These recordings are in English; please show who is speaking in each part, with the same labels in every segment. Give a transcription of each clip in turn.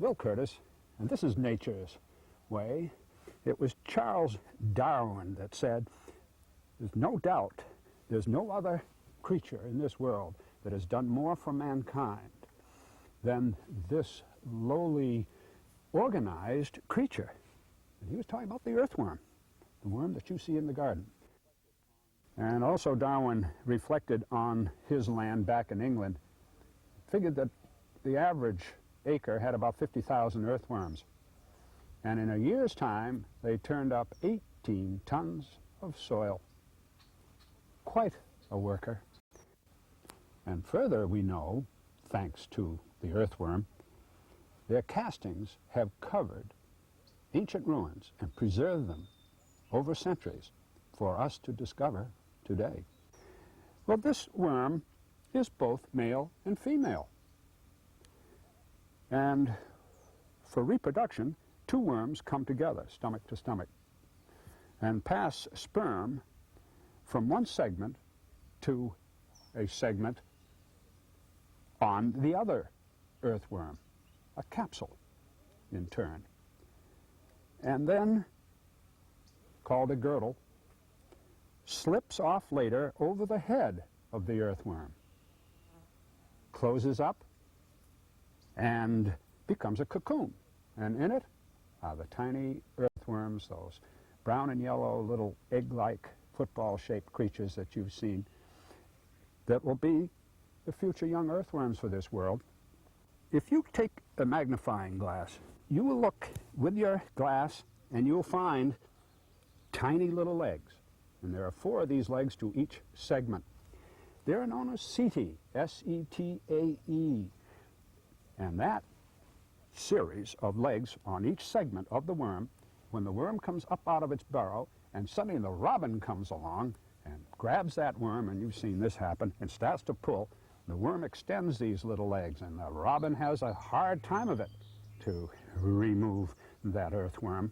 Speaker 1: Will Curtis, and this is Nature's Way. It was Charles Darwin that said, there's no doubt there's no other creature in this world that has done more for mankind than this lowly, organized creature. And he was talking about the earthworm, the worm that you see in the garden. And also Darwin reflected on his land back in England, figured that the average acre had about 50,000 earthworms. And in a year's time, they turned up 18 tons of soil. Quite a worker. And further, we know, thanks to the earthworm, their castings have covered ancient ruins and preserved them over centuries for us to discover today. Well, this worm is both male and female. And for reproduction, two worms come together, stomach to stomach, and pass sperm from one segment to a segment on the other earthworm, a capsule in turn. And then, called a girdle, slips off later over the head of the earthworm, closes up, and becomes a cocoon. And in it are the tiny earthworms, those brown and yellow little egg-like football-shaped creatures that you've seen, that will be the future young earthworms for this world. If you take a magnifying glass, you will look with your glass and you'll find tiny little legs. And there are 4 of these legs to each segment. They're known as setae, S-E-T-A-E. And that series of legs on each segment of the worm, when the worm comes up out of its burrow and suddenly the robin comes along and grabs that worm, and you've seen this happen, and starts to pull, the worm extends these little legs, and the robin has a hard time of it to remove that earthworm.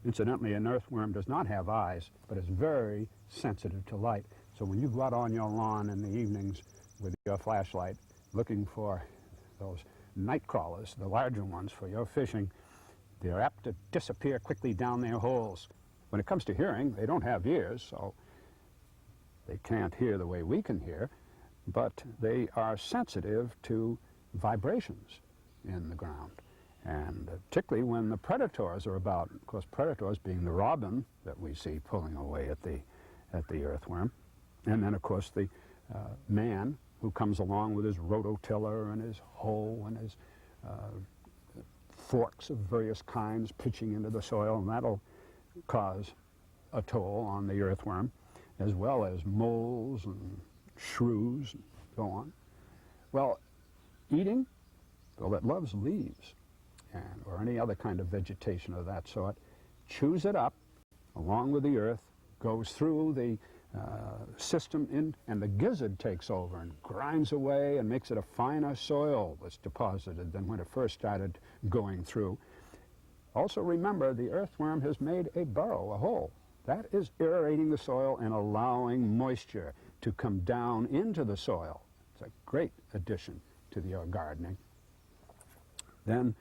Speaker 1: Incidentally, an earthworm does not have eyes, but is very sensitive to light. So when you go out on your lawn in the evenings with your flashlight looking for those night crawlers, the larger ones for your fishing, they're apt to disappear quickly down their holes. When it comes to hearing, they don't have ears, so they can't hear the way we can hear, but they are sensitive to vibrations in the ground. And particularly when the predators are about, of course, predators being the robin that we see pulling away at the earthworm, and then, of course, the man who comes along with his rototiller and his hoe and his forks of various kinds pitching into the soil, and that'll cause a toll on the earthworm, as well as moles and shrews and so on. Well, eating, well, it loves leaves or any other kind of vegetation of that sort, chews it up along with the earth, goes through the system in, and the gizzard takes over and grinds away and makes it a finer soil that's deposited than when it first started going through. Also remember, the earthworm has made a burrow, a hole. That is aerating the soil and allowing moisture to come down into the soil. It's a great addition to your gardening. Then,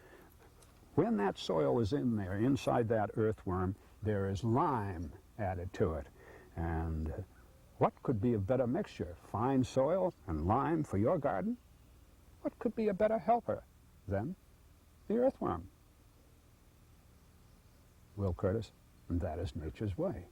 Speaker 1: when that soil is in there, inside that earthworm, there is lime added to it. And what could be a better mixture? Fine soil and lime for your garden? What could be a better helper than the earthworm? Will Curtis, and that is Nature's Way.